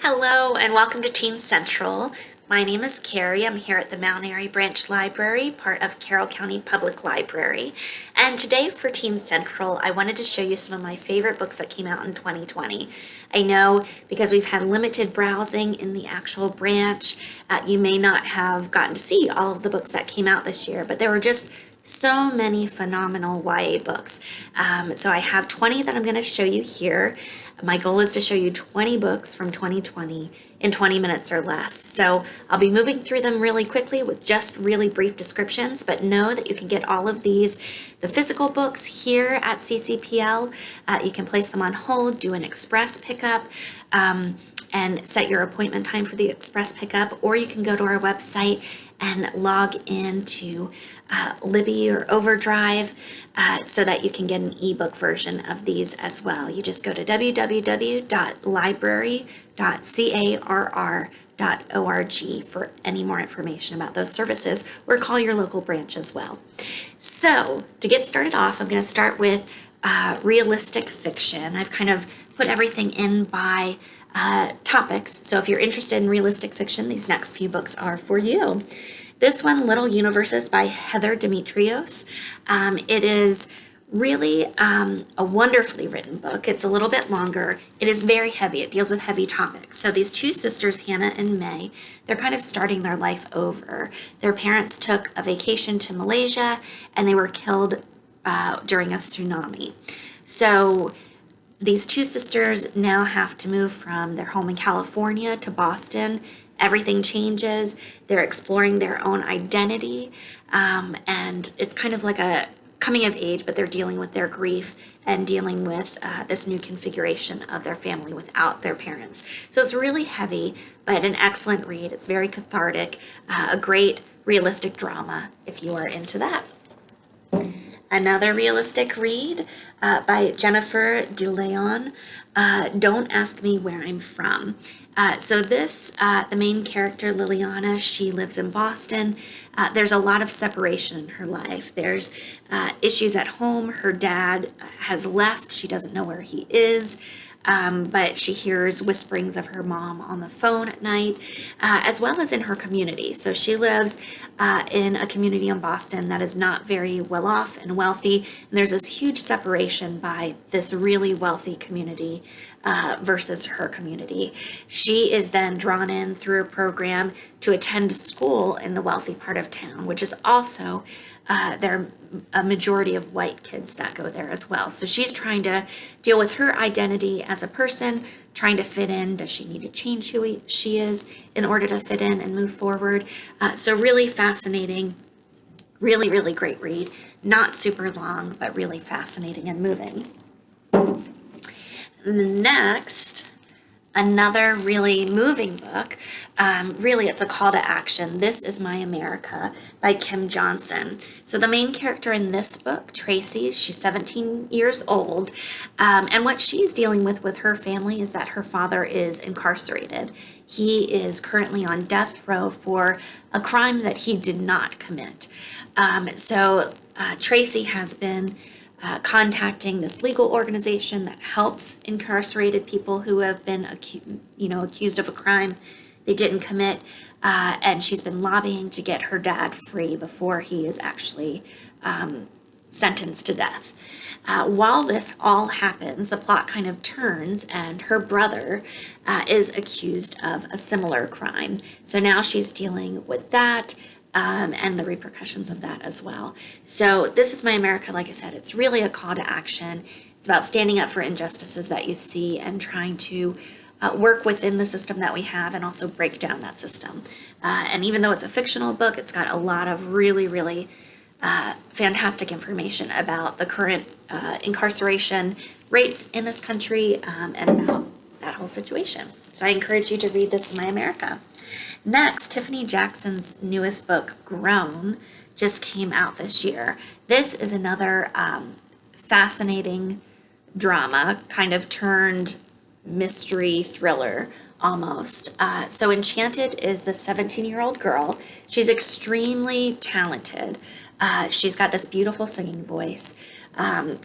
Hello and welcome to Teen Central. My name is Carrie. I'm here at the Mount Airy Branch Library, part of Carroll County Public Library. And today for Teen Central, I wanted to show you some of my favorite books that came out in 2020. I know because we've had limited browsing in the actual branch, you may not have gotten to see all of the books that came out this year, but there were just so many phenomenal YA books. So I have 20 that I'm going to show you here. My goal is to show you 20 books from 2020 in 20 minutes or less. So I'll be moving through them really quickly with just really brief descriptions, but know that you can get all of these, the physical books here at CCPL. You can place them on hold, do an express pickup, and set your appointment time for the express pickup, or you can go to our website and log into Libby or Overdrive so that you can get an ebook version of these as well. You just go to www.library.carr.org for any more information about those services, or call your local branch as well. So to get started off, I'm going to start with realistic fiction. I've kind of put everything in by topics. So if you're interested in realistic fiction, these next few books are for you. This one, Little Universes by Heather Demetrios. It is really a wonderfully written book. It's a little bit longer. It is very heavy. It deals with heavy topics. So these two sisters, Hannah and May, they're kind of starting their life over. Their parents took a vacation to Malaysia and they were killed during a tsunami. So these two sisters now have to move from their home in California to Boston. Everything changes. They're exploring their own identity. And it's kind of like a coming of age, but they're dealing with their grief and dealing with this new configuration of their family without their parents. So it's really heavy, but an excellent read. It's very cathartic, a great realistic drama if you are into that. Another realistic read by Jennifer DeLeon, Don't Ask Me Where I'm From. So this, the main character, Liliana, she lives in Boston. There's a lot of separation in her life. There's issues at home. Her dad has left. She doesn't know where he is. But she hears whisperings of her mom on the phone at night, as well as in her community. So she lives in a community in Boston that is not very well off and wealthy, and there's this huge separation by this really wealthy community versus her community. She is then drawn in through a program to attend school in the wealthy part of town, which is also there are a majority of white kids that go there as well. So she's trying to deal with her identity as a person, trying to fit in. Does she need to change who she is in order to fit in and move forward? So really fascinating, really, really great read. Not super long, but really fascinating and moving. Next, another really moving book. Really, it's a call to action. This is My America by Kim Johnson. So the main character in this book, Tracy, she's 17 years old. And what she's dealing with her family is that her father is incarcerated. He is currently on death row for a crime that he did not commit. So Tracy has been contacting this legal organization that helps incarcerated people who have been accused of a crime they didn't commit, and she's been lobbying to get her dad free before he is actually sentenced to death. While this all happens, the plot kind of turns, and her brother is accused of a similar crime. So now she's dealing with that. And the repercussions of that as well. So this is My America, like I said, it's really a call to action. It's about standing up for injustices that you see and trying to work within the system that we have and also break down that system. And even though it's a fictional book, it's got a lot of really, really fantastic information about the current incarceration rates in this country and about that whole situation. So I encourage you to read this, My America. Next, Tiffany Jackson's newest book, Grown, just came out this year. This is another fascinating drama, kind of turned mystery thriller almost. So Enchanted is the 17-year-old girl. She's extremely talented. She's got this beautiful singing voice.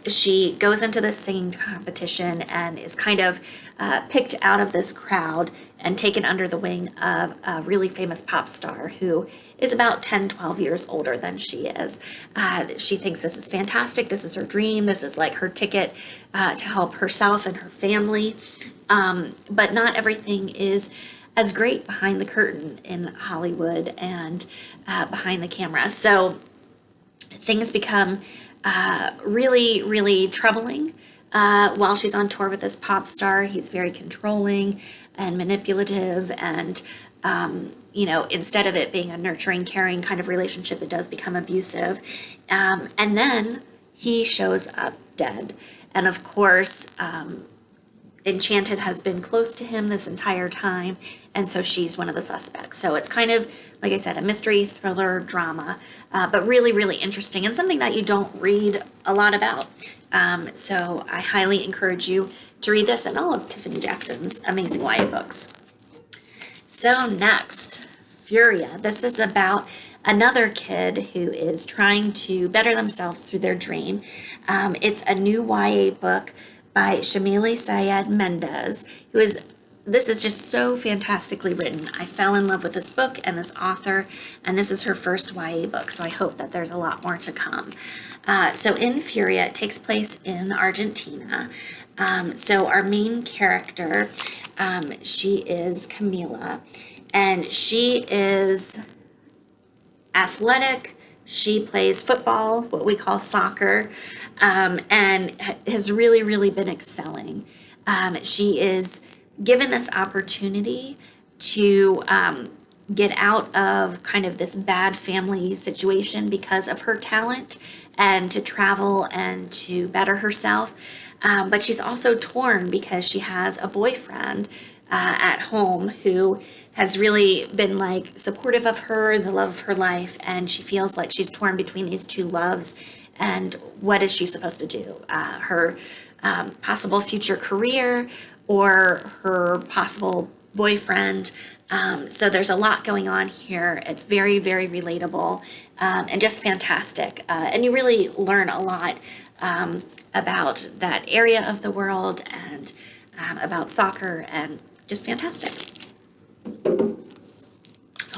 She goes into this singing competition and is kind of picked out of this crowd and taken under the wing of a really famous pop star who is about 10, 12 years older than she is. She thinks this is fantastic. This is her dream. This is like her ticket to help herself and her family. But not everything is as great behind the curtain in Hollywood and behind the camera. So things become really, really troubling while she's on tour with this pop star. He's very controlling and manipulative, and instead of it being a nurturing, caring kind of relationship, it does become abusive. And then he shows up dead. And of course, Enchanted has been close to him this entire time, and so she's one of the suspects. So it's kind of, like I said, a mystery, thriller, drama, but really, really interesting and something that you don't read a lot about. So I highly encourage you to read this and all of Tiffany Jackson's amazing YA books. So next, Furia. This is about another kid who is trying to better themselves through their dream. It's a new YA book by Shamili Syed Mendez, this is just so fantastically written. I fell in love with this book and this author, and this is her first YA book, so I hope that there's a lot more to come. So in Furia, it takes place in Argentina. So our main character, she is Camila, and she is athletic. She plays football, what we call soccer, and has really, really been excelling. She is given this opportunity to get out of kind of this bad family situation because of her talent and to travel and to better herself. But she's also torn because she has a boyfriend at home who has really been like supportive of her, the love of her life, and she feels like she's torn between these two loves. And what is she supposed to do? Her possible future career or her possible boyfriend. So there's a lot going on here. It's very, very relatable and just fantastic. And you really learn a lot about that area of the world and about soccer, and just fantastic.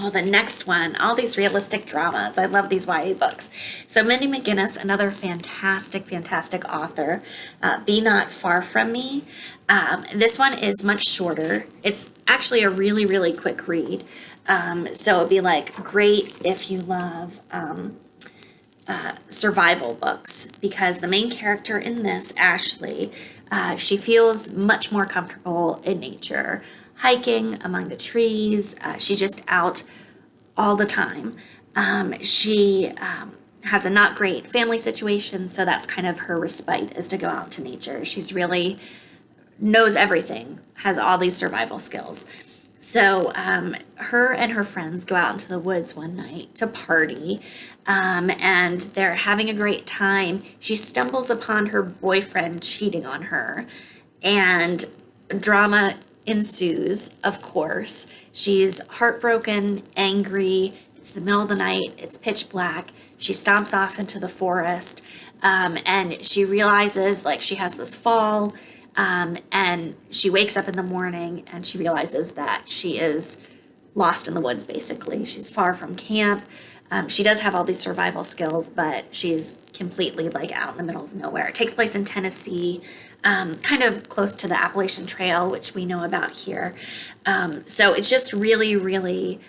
Oh, the next one, all these realistic dramas. I love these YA books. So Mindy McGinnis, another fantastic, fantastic author. Be Not Far From Me. This one is much shorter. It's actually a really, really quick read. So it'd be like great if you love survival books, because the main character in this, Ashley, she feels much more comfortable in nature, hiking among the trees. She's just out all the time. She has a not great family situation, so that's kind of her respite, is to go out to nature. She's really knows everything, has all these survival skills. So her and her friends go out into the woods one night to party, and they're having a great time. She stumbles upon her boyfriend cheating on her, and drama ensues, of course. She's heartbroken, angry. It's the middle of the night. It's pitch black. She stomps off into the forest, and she realizes like she has this fall, and she wakes up in the morning and she realizes that she is lost in the woods, basically. She's far from camp. She does have all these survival skills, but she's completely like out in the middle of nowhere. It takes place in Tennessee, kind of close to the Appalachian Trail, which we know about here. So it's just really, really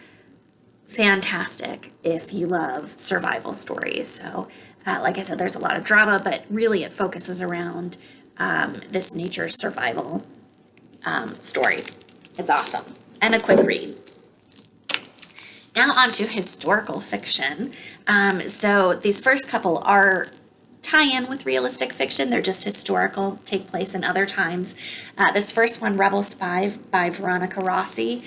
fantastic if you love survival stories. So like I said, there's a lot of drama, but really it focuses around this nature survival story. It's awesome and a quick read. Now on to historical fiction. So these first couple are tie-in with realistic fiction. They're just historical, take place in other times. This first one, Rebel Spy by Veronica Rossi,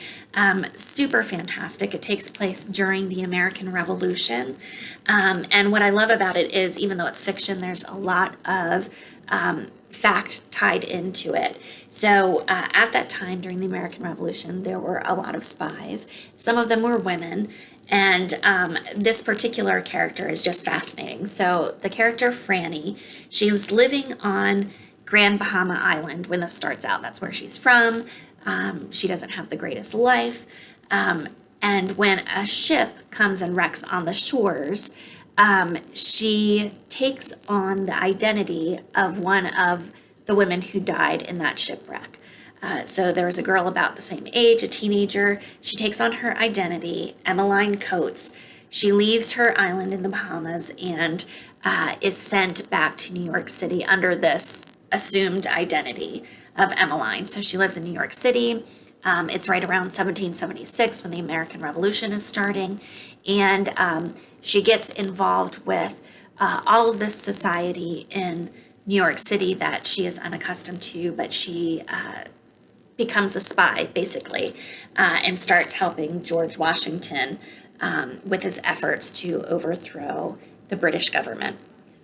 super fantastic. It takes place during the American Revolution. And what I love about it is, even though it's fiction, there's a lot of fact tied into it. So at that time during the American Revolution, there were a lot of spies. Some of them were women, And this particular character is just fascinating. So the character Franny, she's living on Grand Bahama Island when this starts out. That's where she's from. She doesn't have the greatest life. And when a ship comes and wrecks on the shores, she takes on the identity of one of the women who died in that shipwreck. So there was a girl about the same age, a teenager. She takes on her identity, Emmeline Coates. She leaves her island in the Bahamas and is sent back to New York City under this assumed identity of Emmeline. So she lives in New York City. It's right around 1776 when the American Revolution is starting. And she gets involved with all of this society in New York City that she is unaccustomed to, but she becomes a spy, basically, and starts helping George Washington with his efforts to overthrow the British government.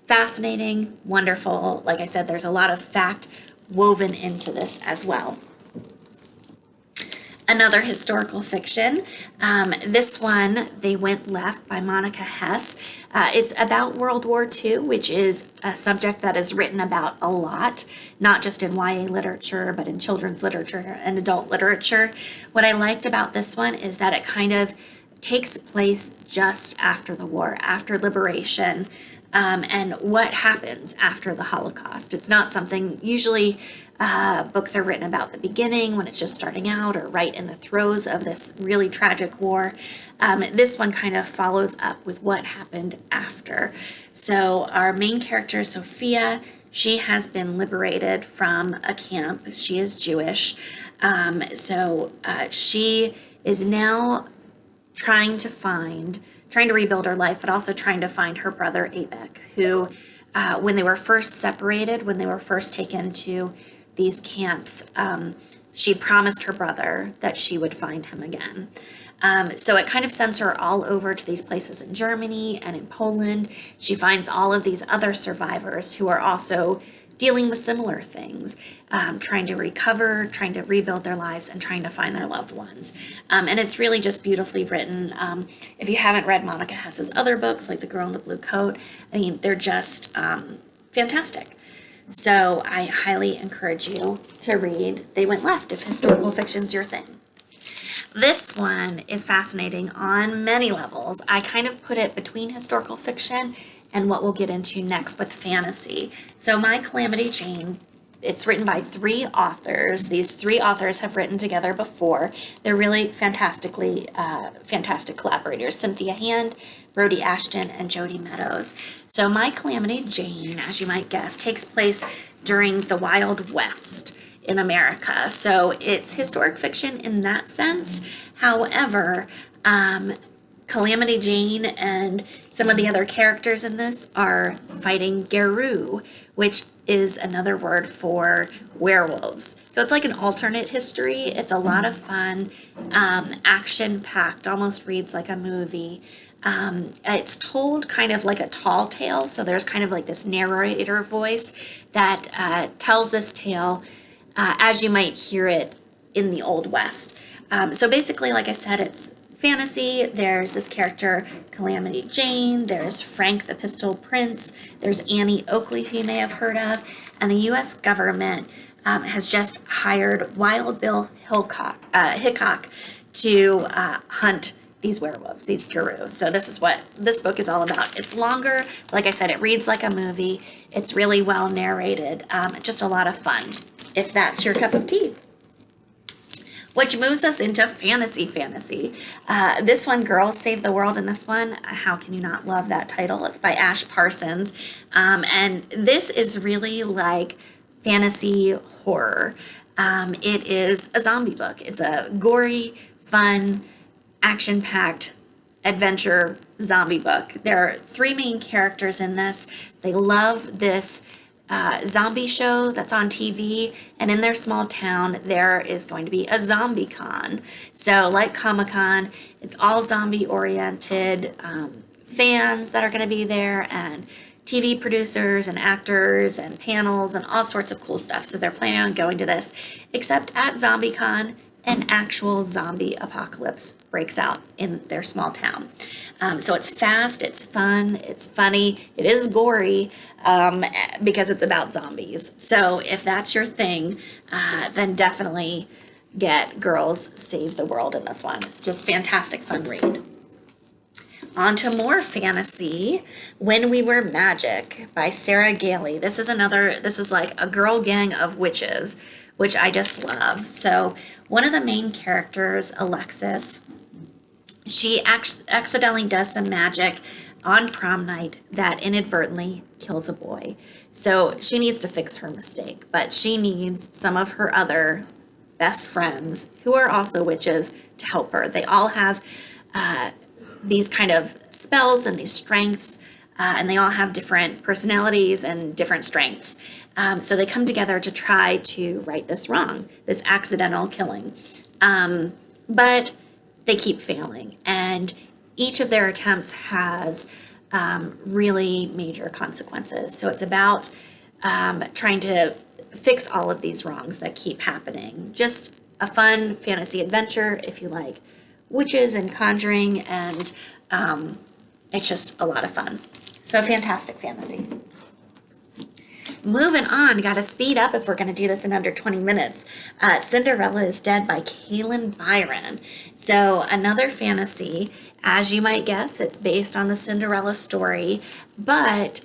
Fascinating, wonderful. Like I said, there's a lot of fact woven into this as well. Another historical fiction. This one, They Went Left by Monica Hess. It's about World War II, which is a subject that is written about a lot, not just in YA literature, but in children's literature and adult literature. What I liked about this one is that it kind of takes place just after the war, after liberation, and what happens after the Holocaust. It's not something, usually books are written about the beginning when it's just starting out or right in the throes of this really tragic war. This one kind of follows up with what happened after. So our main character, Sophia, she has been liberated from a camp. She is Jewish. So she is now trying to rebuild her life, but also trying to find her brother Abek, who, when they were first separated, when they were first taken to these camps, she promised her brother that she would find him again. So it kind of sends her all over to these places in Germany and in Poland. She finds all of these other survivors who are also dealing with similar things, trying to recover, trying to rebuild their lives, and trying to find their loved ones. And it's really just beautifully written. If you haven't read Monica Hess's other books, like The Girl in the Blue Coat, I mean, they're just fantastic. So I highly encourage you to read They Went Left if historical fiction's your thing. This one is fascinating on many levels. I kind of put it between historical fiction and what we'll get into next with fantasy. So My Calamity Jane, it's written by 3 authors. These 3 authors have written together before. They're really fantastic collaborators. Cynthia Hand, Brody Ashton, and Jody Meadows. So My Calamity Jane, as you might guess, takes place during the Wild West in America. So it's historic fiction in that sense. However, Calamity Jane and some of the other characters in this are fighting Garou, which is another word for werewolves. So it's like an alternate history. It's a lot of fun, action-packed, almost reads like a movie. It's told kind of like a tall tale, so there's kind of like this narrator voice that tells this tale as you might hear it in the Old West. So basically, like I said, it's fantasy. There's this character, Calamity Jane. There's Frank the Pistol Prince. There's Annie Oakley, who you may have heard of. And the U.S. government has just hired Wild Bill Hickok to hunt these werewolves, these Garou. So this is what this book is all about. It's longer. Like I said, it reads like a movie. It's really well narrated. Just a lot of fun, if that's your cup of tea. Which moves us into fantasy. This one, Girls Save the World, in this one, how can you not love that title? It's by Ash Parsons. And this is really like fantasy horror. It is a zombie book. It's a gory, fun, action-packed adventure zombie book. There are 3 main characters in this. They love this zombie show that's on TV, and in their small town there is going to be a zombie con. So like Comic-Con, it's all zombie oriented, fans that are going to be there, and TV producers and actors and panels and all sorts of cool stuff. So they're planning on going to this, except at ZombieCon an actual zombie apocalypse breaks out in their small town. So it's fast, it's fun, it's funny, it is gory, because it's about zombies. So if that's your thing, then definitely get Girls Save the World in this one. Just fantastic fun read. On to more fantasy, When We Were Magic by Sarah Gailey. This is like a girl gang of witches, which I just love. So one of the main characters, Alexis, she accidentally does some magic on prom night that inadvertently kills a boy. So she needs to fix her mistake, but she needs some of her other best friends, who are also witches, to help her. They all have these kind of spells and these strengths, and they all have different personalities and different strengths. So they come together to try to right this wrong, this accidental killing. But they keep failing, and each of their attempts has really major consequences. So it's about trying to fix all of these wrongs that keep happening. Just a fun fantasy adventure if you like witches and conjuring, and it's just a lot of fun. So fantastic fantasy. Moving on, got to speed up if we're going to do this in under 20 minutes. Cinderella is Dead by Kaylin Byron. So another fantasy, as you might guess, it's based on the Cinderella story, but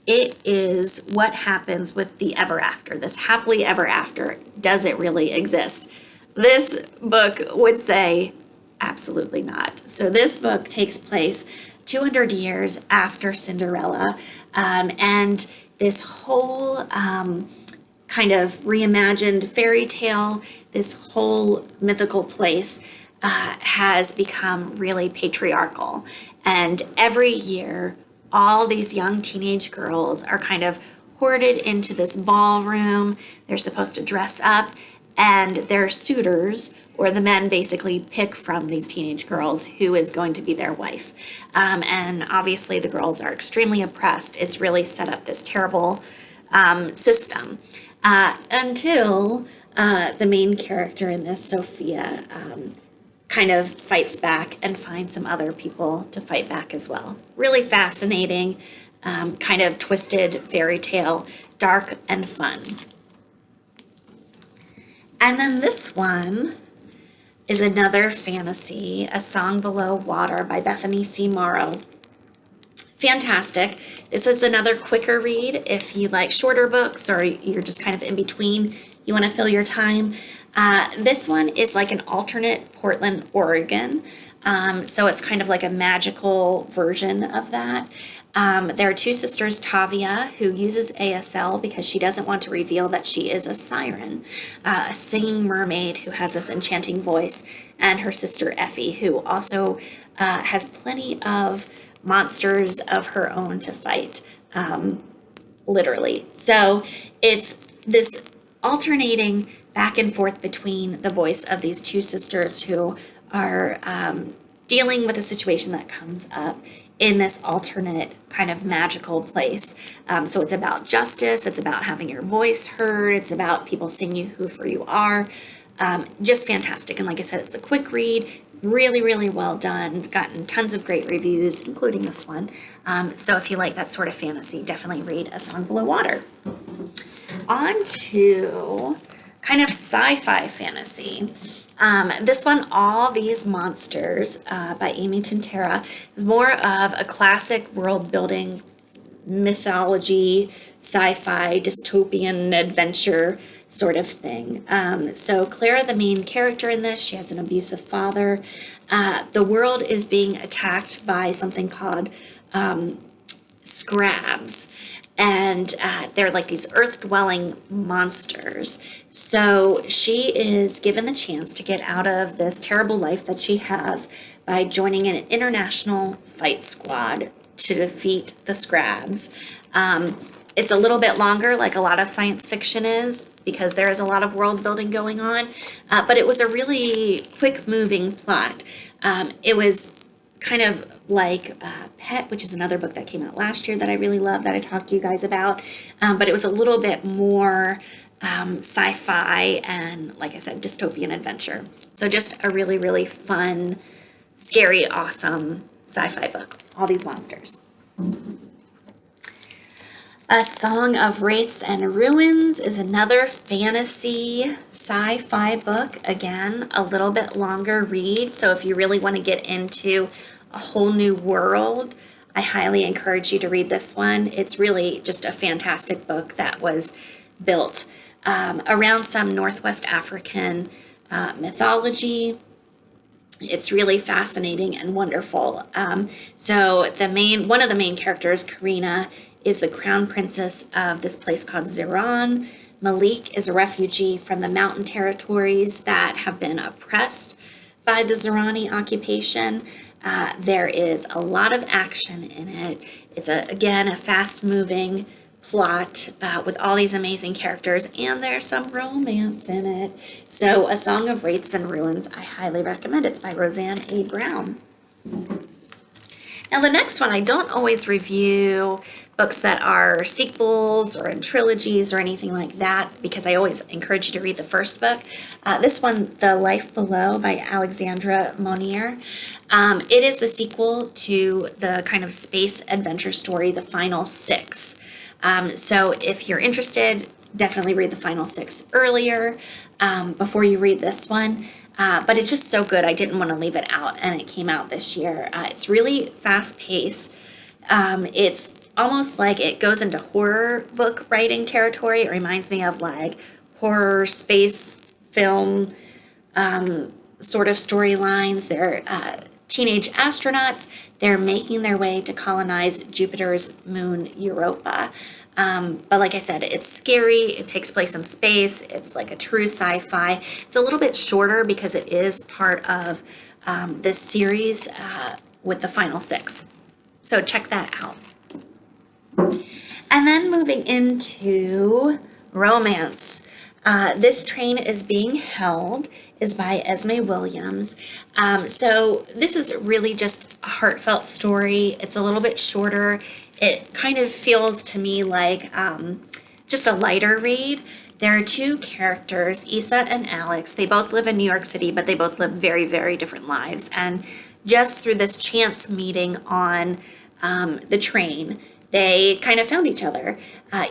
it is what happens with the ever after, this happily ever after. Does it really exist? This book would say absolutely not. So this book takes place 200 years after Cinderella, and this whole kind of reimagined fairy tale, this whole mythical place has become really patriarchal. And every year, all these young teenage girls are kind of hoarded into this ballroom. They're supposed to dress up, and their suitors, or the men, basically pick from these teenage girls who is going to be their wife. And obviously the girls are extremely oppressed. It's really set up this terrible system until the main character in this, Sophia, kind of fights back and finds some other people to fight back as well. Really fascinating, kind of twisted fairy tale, dark and fun. And then this one is another fantasy, A Song Below Water by Bethany C. Morrow. Fantastic. This is another quicker read if you like shorter books or you're just kind of in between, you want to fill your time. This one is like an alternate Portland, Oregon. So it's kind of like a magical version of that. There are two sisters, Tavia, who uses ASL because she doesn't want to reveal that she is a siren, a singing mermaid who has this enchanting voice, and her sister Effie, who also has plenty of monsters of her own to fight, literally. So it's this alternating back and forth between the voice of these two sisters who are dealing with a situation that comes up in this alternate kind of magical place. So it's about justice, it's about having your voice heard, it's about people seeing you who for you are. Just fantastic. And like I said, it's a quick read, really, really well done, gotten tons of great reviews, including this one. So if you like that sort of fantasy, definitely read A Song Below Water. On to kind of sci-fi fantasy. This one, All These Monsters by Amy Tintera, is more of a classic world-building mythology, sci-fi, dystopian adventure sort of thing. So Clara, the main character in this, she has an abusive father. The world is being attacked by something called scrabs. And they're like these earth-dwelling monsters. So she is given the chance to get out of this terrible life that she has by joining an international fight squad to defeat the scrabs. It's a little bit longer, like a lot of science fiction is, because there is a lot of world building going on. But it was a really quick-moving plot. It was kind of like Pet, which is another book that came out last year that I really love, that I talked to you guys about. But it was a little bit more sci-fi and, like I said, dystopian adventure. So just a really, really fun, scary, awesome sci-fi book. All these monsters. A Song of Wraiths and Ruins is another fantasy sci-fi book. Again, a little bit longer read. So if you really want to get into a whole new world, I highly encourage you to read this one. It's really just a fantastic book that was built around some Northwest African mythology. It's really fascinating and wonderful. So one of the main characters, Karina, is the crown princess of this place called Ziran. Malik is a refugee from the mountain territories that have been oppressed by the Zirani occupation. There is a lot of action in it. It's again a fast-moving plot with all these amazing characters, and there's some romance in it. So A Song of Wraiths and Ruins, I highly recommend. It's by Roseanne A. Brown. Now the next one, I don't always review books that are sequels or in trilogies or anything like that, because I always encourage you to read the first book. This one, The Life Below by Alexandra Monnier. It is the sequel to the kind of space adventure story, The Final Six. So if you're interested, definitely read the final 6 earlier before you read this one. But it's just so good. I didn't want to leave it out, and it came out this year. It's really fast-paced. It's almost like it goes into horror book writing territory. It reminds me of like horror space film sort of storylines. They're teenage astronauts. They're making their way to colonize Jupiter's moon Europa. But like I said, it's scary. It takes place in space. It's like a true sci-fi. It's a little bit shorter because it is part of this series with the final 6. So check that out. And then moving into romance. This Train is Being Held is by Esme Williams. So this is really just a heartfelt story. It's a little bit shorter. It kind of feels to me like just a lighter read. There are 2 characters, Issa and Alex. They both live in New York City, but they both live very, very different lives. And just through this chance meeting on the train, they kind of found each other.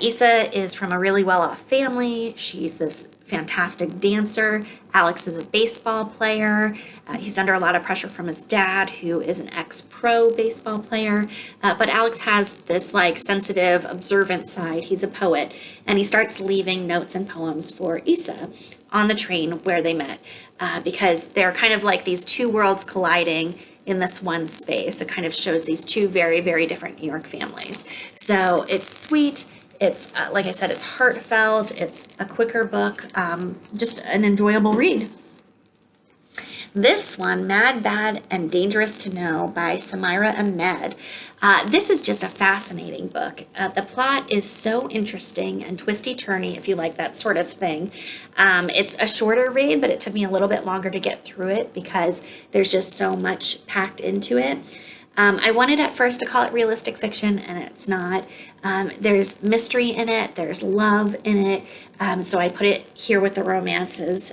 Issa is from a really well-off family. She's this fantastic dancer. Alex is a baseball player. He's under a lot of pressure from his dad, who is an ex-pro baseball player. But Alex has this like sensitive, observant side. He's a poet, and he starts leaving notes and poems for Issa on the train where they met, because they're kind of like these 2 worlds colliding in this one space. It kind of shows these 2 very, very different New York families. So it's sweet. It's, like I said, it's heartfelt. It's a quicker book, just an enjoyable read. This one, Mad, Bad, and Dangerous to Know by Samira Ahmed. This is just a fascinating book. The plot is so interesting and twisty-turny, if you like that sort of thing. It's a shorter read, but it took me a little bit longer to get through it because there's just so much packed into it. I wanted at first to call it realistic fiction, and it's not. There's mystery in it, there's love in it, so I put it here with the romances.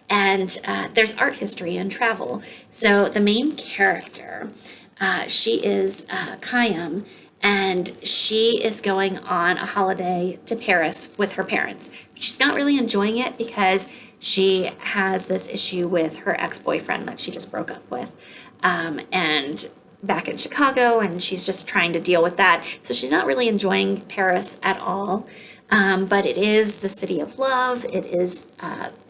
And there's art history and travel. So the main character, she is Kayam, and she is going on a holiday to Paris with her parents. She's not really enjoying it because she has this issue with her ex-boyfriend that she just broke up with. And back in Chicago, and she's just trying to deal with that. So she's not really enjoying Paris at all. But it is the city of love. It is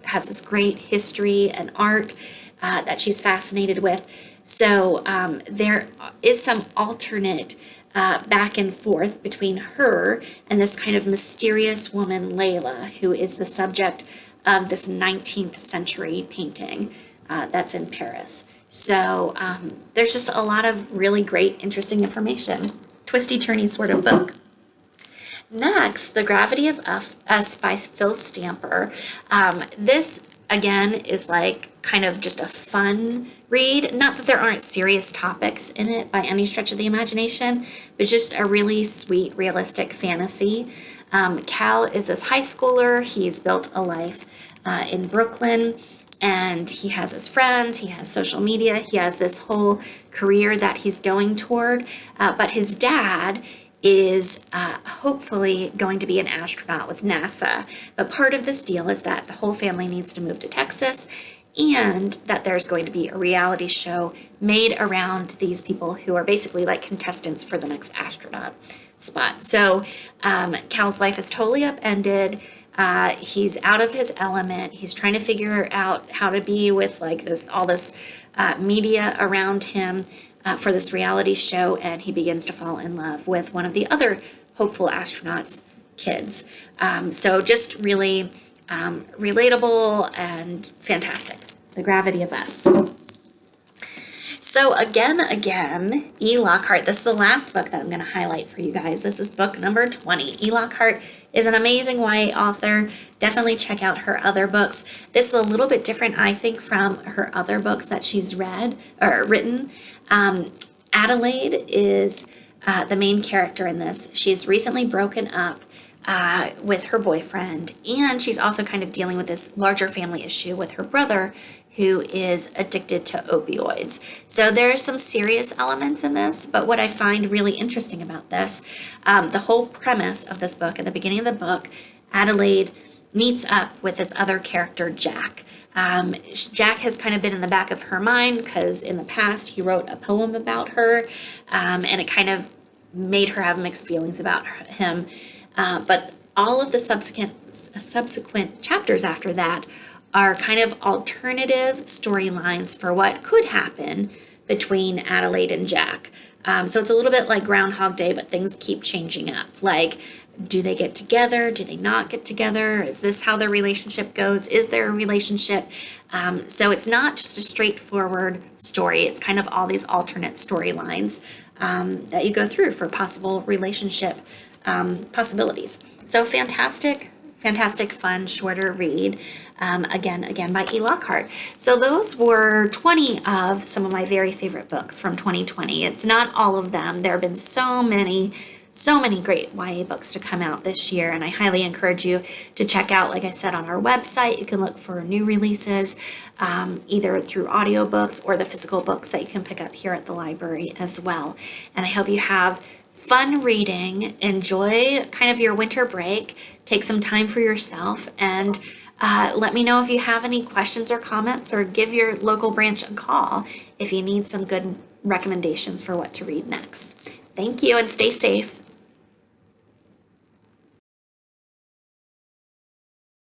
has this great history and art that she's fascinated with. So there is some alternate back and forth between her and this kind of mysterious woman, Layla, who is the subject of this 19th century painting that's in Paris. So there's just a lot of really great, interesting information. Twisty-turny sort of book. Next, The Gravity of Us by Phil Stamper. This, again, is like kind of just a fun read. Not that there aren't serious topics in it by any stretch of the imagination, but just a really sweet, realistic fantasy. Cal is this high schooler. He's built a life in Brooklyn, and he has his friends, he has social media, he has this whole career that he's going toward. But his dad is hopefully going to be an astronaut with NASA. But part of this deal is that the whole family needs to move to Texas, and that there's going to be a reality show made around these people who are basically like contestants for the next astronaut spot. So Cal's life is totally upended. He's out of his element. He's trying to figure out how to be with like all this media around him for this reality show, and he begins to fall in love with one of the other hopeful astronauts' kids. So just really relatable and fantastic. The Gravity of Us. So again, E Lockhart. This is the last book that I'm going to highlight for you guys. This is book number 20. E Lockhart is an amazing YA author. Definitely check out her other books. This is a little bit different, I think, from her other books that she's written. Adelaide is the main character in this. She's recently broken up with her boyfriend, and she's also kind of dealing with this larger family issue with her brother, who is addicted to opioids. So there are some serious elements in this, but what I find really interesting about this, the whole premise of this book, at the beginning of the book, Adelaide meets up with this other character, Jack. Jack has kind of been in the back of her mind because in the past he wrote a poem about her, and it kind of made her have mixed feelings about him. But all of the subsequent chapters after that are kind of alternative storylines for what could happen between Adelaide and Jack. So it's a little bit like Groundhog Day, but things keep changing up. Like, do they get together? Do they not get together? Is this how their relationship goes? Is there a relationship? So it's not just a straightforward story. It's kind of all these alternate storylines that you go through for possible relationship possibilities. So fantastic, fun, shorter read. Again by E Lockhart. So those were 20 of some of my very favorite books from 2020. It's not all of them. There have been so many great YA books to come out this year, and I highly encourage you to check out, like I said, on our website. You can look for new releases, either through audiobooks or the physical books that you can pick up here at the library as well. And I hope you have fun reading, enjoy kind of your winter break, take some time for yourself, and let me know if you have any questions or comments, or give your local branch a call if you need some good recommendations for what to read next. Thank you, and stay safe.